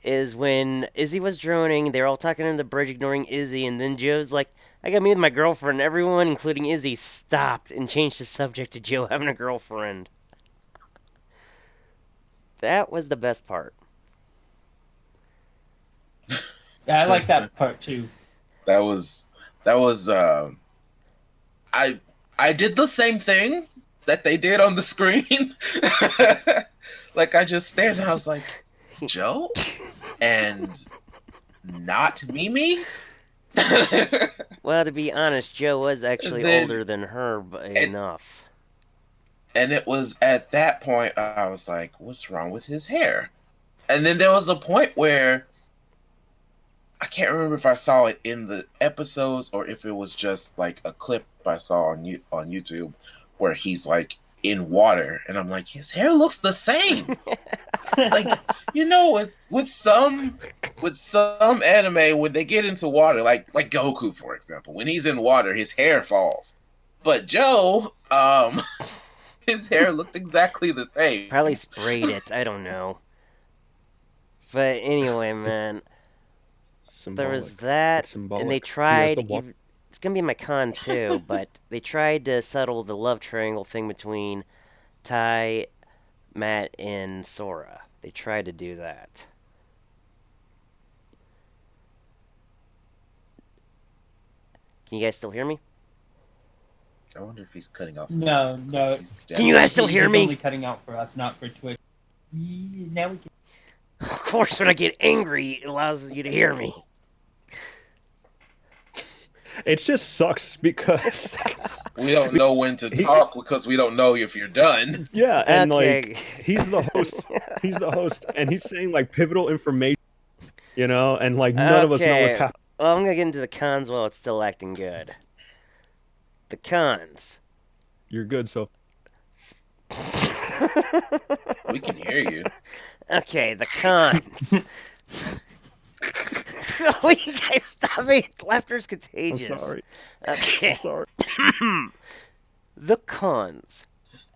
is when Izzy was droning, they're all talking on the bridge ignoring Izzy, and then Joe's like, I got me with my girlfriend. Everyone, including Izzy, stopped and changed the subject to Joe having a girlfriend. That was the best part. Yeah, I like that part too. that was I I did the same thing that they did on the screen. Like I just stand and I was like, Joe and not Mimi. Well, to be honest, Joe was actually Then- older than her enough. And it was at that point I was like, what's wrong with his hair? And then there was a point where I can't remember if I saw it in the episodes or if it was just like a clip I saw on YouTube where he's like in water and I'm like, his hair looks the same. Like, you know, with some anime when they get into water, like Goku for example, when he's in water his hair falls. But Joe, his hair looked exactly the same. Probably sprayed it. I don't know. But anyway, man, there was Symbolic. that, It's symbolic. and they He has tried. the wa- It's gonna be my con too, but they tried to settle the love triangle thing between Ty, Matt, and Sora. They tried to do that. Can you guys still hear me? I wonder if he's cutting off. No. Can you guys still hear He's me? only cutting out for us, not for Twitch. Now we can. Of course, when I get angry, it allows you to hear me. It just sucks because We don't know when to talk because we don't know if you're done. yeah, and Okay. like he's the host. He's the host, and he's saying like pivotal information, you know, and like none of us know what's Okay. happening. Well, I'm gonna get into the cons while it's still acting good. The cons. You're good, so We can hear you. Okay, the cons. Oh, you guys stop it. Laughter's I'm contagious. sorry. Okay. I'm sorry. The cons.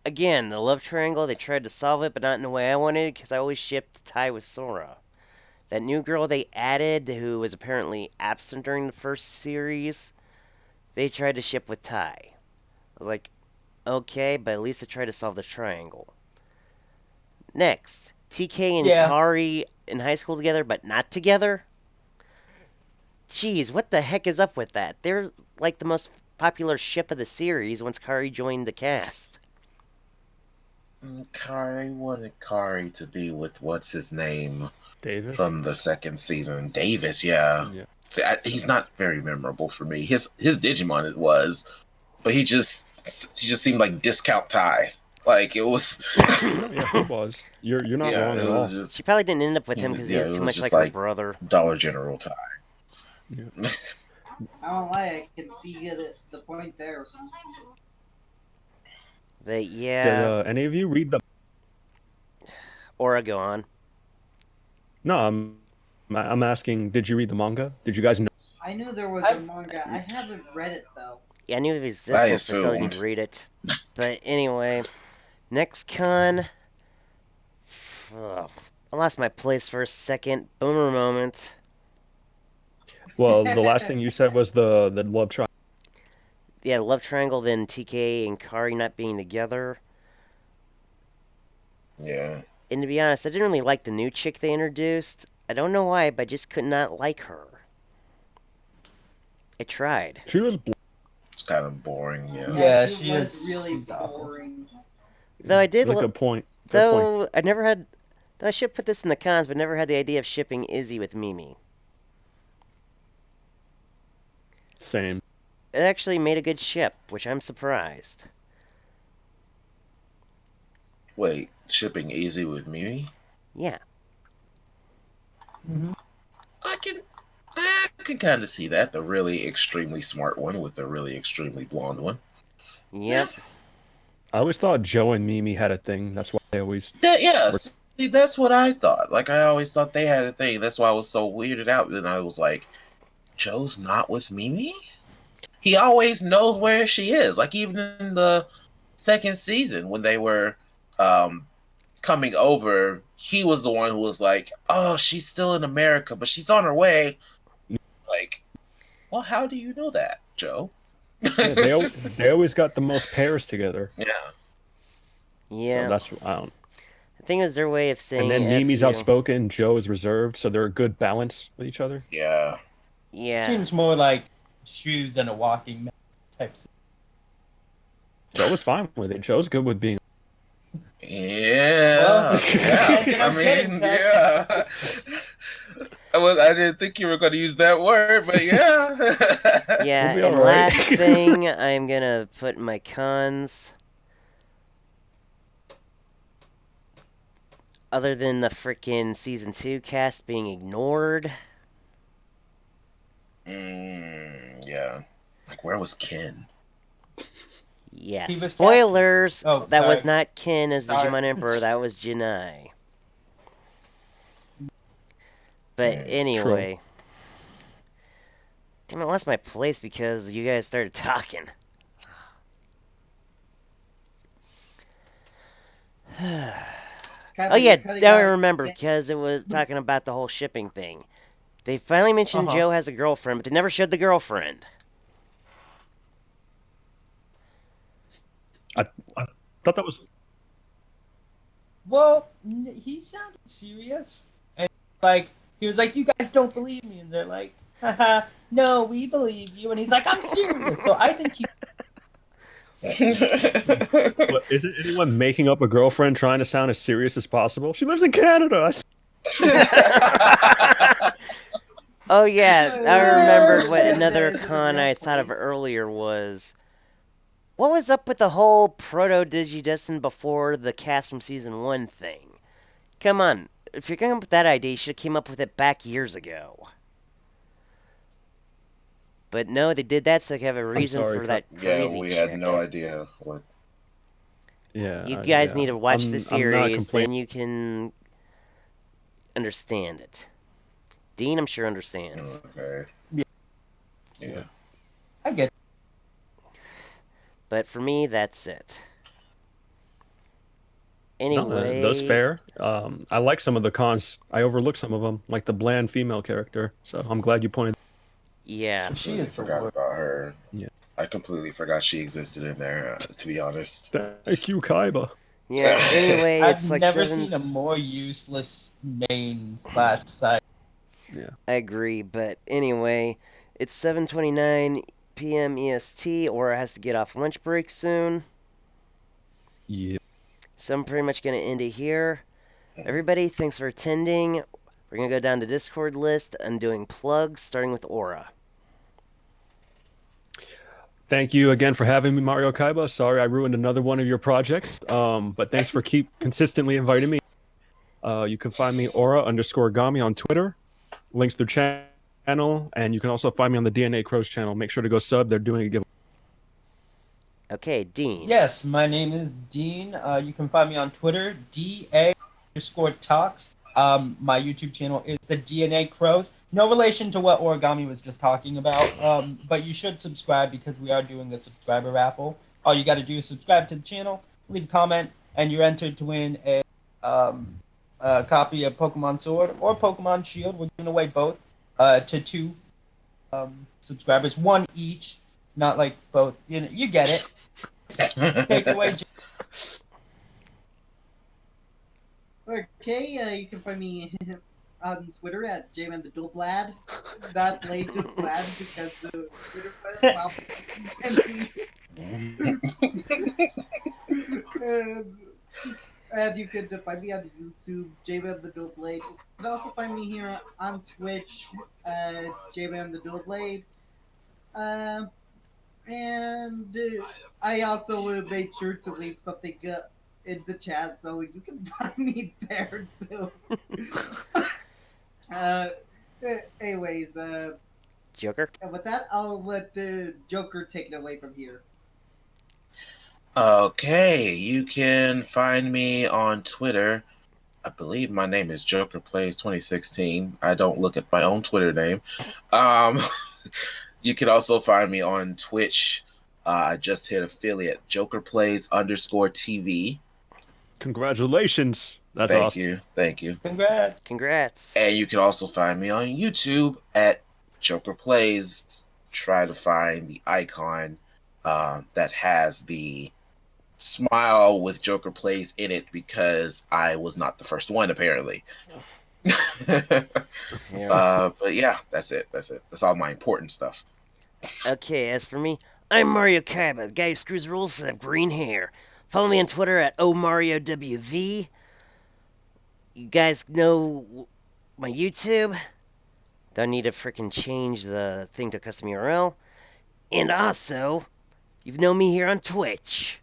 Again, the love triangle, they tried to solve it, but not in the way I wanted, because I always shipped Ty with Sora. That new girl they added, who was apparently absent during the first series, they tried to ship with Ty. I was like, okay, but at least they tried to solve the triangle. Next, TK and Yeah. Kari in high school together, but not together? Jeez, what the heck is up with that? They're like the most popular ship of the series once Kari joined the cast. Kari wanted Kari to be with what's his name Davis. from the second season, Davis. Yeah, Yeah. See, he's not very memorable for me. His Digimon it was, but he just seemed like discount Ty. Like it was. Yeah, it was. You're not Yeah, wrong it at all. was just She probably didn't end up with him because he Yeah, was it too was much just like her like- brother. Dollar General Ty. I won't lie, I can see the point there. But Did yeah, any of you read the? Aura, go on. No, I'm asking. Did you read the manga? Did you guys know? I knew there was a manga. I haven't read it though. Yeah, I knew it existed, but still didn't assumed. read it. But anyway, next con. Ugh. I lost my place for a second. Boomer moment. Well, the last thing you said was the love triangle. Yeah, love triangle, then TK and Kari not being together. Yeah. And to be honest, I didn't really like the new chick they introduced. I don't know why, but I just could not like her. I tried. She was It's kind of boring. Yeah. Yeah, she she was is. really She's awful. boring. Though I did, That's a good point. Good point. though I never had. Though I should put this in the cons, but never had the idea of shipping Izzy with Mimi. Same. It actually made a good ship, which I'm surprised. Wait, shipping easy with Mimi? Yeah. I can kind of see that. The really extremely smart one with the really extremely blonde one. Yep. I always thought Joe and Mimi had a thing. That's why they always. Yeah, see, that's what I thought. Like, I always thought they had a thing. That's why I was so weirded out. And I was like, Joe's not with Mimi? He always knows where she is. Like, even in the second season when they were coming over, he was the one who was like, oh, she's still in America, but she's on her way. Like, well, how do you know that, Joe? Yeah, they always got the most pairs together. Yeah. Yeah. So that's I don't. I think it was their way of saying. And then F Mimi's you. outspoken, Joe is reserved, so they're a good balance with each other. Yeah. Yeah. Seems more like shoes and a walking man type. Joe was fine with it. Joe's good with being. Yeah. Well, Yeah. I mean, yeah. I didn't think you were going to use that word, but yeah. Yeah, We'll be and all right. last thing I'm gonna put in my cons. Other than the freaking season 2 cast being ignored. Yeah. Like, where was Ken? Yeah, He was spoilers. Oh, that was sorry. not Ken as Sorry. Digimon Emperor. That was Janai. But anyway. Damn, I lost my place because you guys started talking. Oh yeah, now I remember because it was talking about the whole shipping thing. They finally mentioned Joe has a girlfriend, but they never showed the girlfriend. I thought that was. Well, he sounded serious, and like he was like, "You guys don't believe me," and they're like, "Haha, no, we believe you." And he's like, "I'm serious." So I think he. But isn't anyone making up a girlfriend trying to sound as serious as possible? She lives in Canada. Oh yeah, I remembered what another con I thought of earlier was. What was up with the whole Proto Digidestin before the cast from season 1 thing? Come on, if you're coming up with that idea, you should have came up with it back years ago. But no, they did that so they have a reason sorry, for that Yeah, crazy we chick. had no idea what. Yeah. You guys yeah. need to watch I'm the not series, complaining. then you can understand it. Dean, I'm sure, understands. Okay. Yeah. I get. But for me, that's it. No, Anyway, that's fair. I like some of the cons. I overlooked some of them, like the bland female character. So I'm glad you pointed. yeah. She is the forgot worst. about her. Yeah. I completely forgot she existed in there, to be honest. Thank you, Kaiba. Yeah, anyway, I've it's like never 7... seen a more useless main / side. Yeah. I agree, but anyway, it's 7:29 p.m. EST. Aura has to get off lunch break soon. Yeah. So I'm pretty much going to end it here. Everybody, thanks for attending. We're going to go down the Discord list and doing plugs, starting with Aura. Thank you again for having me, Mario Kaiba. Sorry I ruined another one of your projects. But thanks for consistently inviting me. You can find me Aura_Gami on Twitter. Links to the channel, and you can also find me on the DNA Crows channel. Make sure to go sub. They're doing a giveaway. Okay, Dean. Yes, my name is Dean. You can find me on Twitter, DA_talks. My YouTube channel is the DNA Crows. No relation to what Origami was just talking about, but you should subscribe because we are doing the subscriber raffle. All you got to do is subscribe to the channel, leave a comment, and you're entered to win a a copy of Pokemon Sword or Pokemon Shield. We're giving away both to 2 subscribers, 1 each. Not like both. You get it. Take it away. Okay, you can find me on Twitter at Jmanthedualblad. Not Blade to Blad because the Twitter file and you can find me on YouTube, JmantheDualBlade. You can also find me here on Twitch, JmantheDualBlade. And I also made sure to leave something in the chat, so you can find me there too. uh, anyways, Joker? and with that, I'll let Joker take it away from here. Okay, you can find me on Twitter. I believe my name is Joker Plays 2016. I don't look at my own Twitter name. You can also find me on Twitch. I just hit affiliate Joker Plays _TV. Congratulations. That's awesome. Thank you. Congrats. And you can also find me on YouTube at Joker Plays. Try to find the icon that has the smile with Joker Plays in it, because I was not the first one, apparently. But yeah, that's it. That's all my important stuff. Okay, as for me, I'm Mario Kaiba, the guy who screws rules and have green hair. Follow me on Twitter at OMarioWV. You guys know my YouTube. Don't need to freaking change the thing to custom URL. And also, you've known me here on Twitch.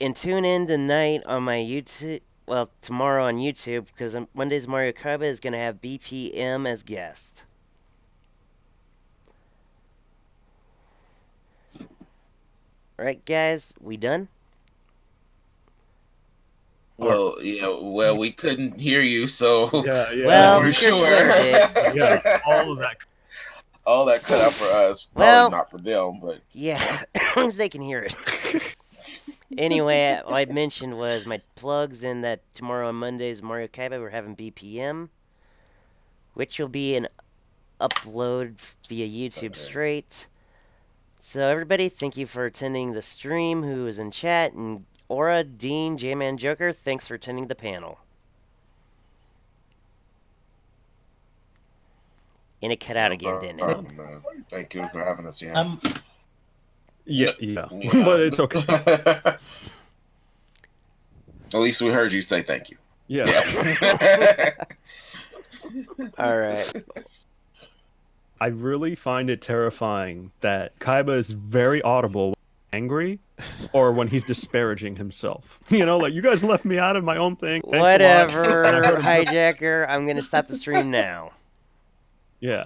And tune in tonight on my YouTube. Well, tomorrow on YouTube, because on Monday's Mario Kaiba is going to have BPM as guest. Alright, guys, we done? Well, yeah. Well, we couldn't hear you, so Yeah. Well, we're sure sure. did. Yeah, all of that. All that cut out for us. Well, Probably not for them, but yeah, as long as they can hear it. Anyway, what I mentioned was my plugs, and that tomorrow on Monday's Mario Kaiba we're having BPM, which will be an upload via YouTube straight. So everybody, thank you for attending the stream, who is in chat, and Aura, Dean, Jman, Joker, thanks for attending the panel. And it cut out again, didn't it? Thank you for having us. Yeah. Yeah. But it's okay. At least we heard you say thank you. Yeah. All right. I really find it terrifying that Kaiba is very audible when he's angry or when he's disparaging himself. You know, like, you guys left me out of my own thing. Thanks a lot. Whatever, hijacker. I'm going to stop the stream now. Yeah.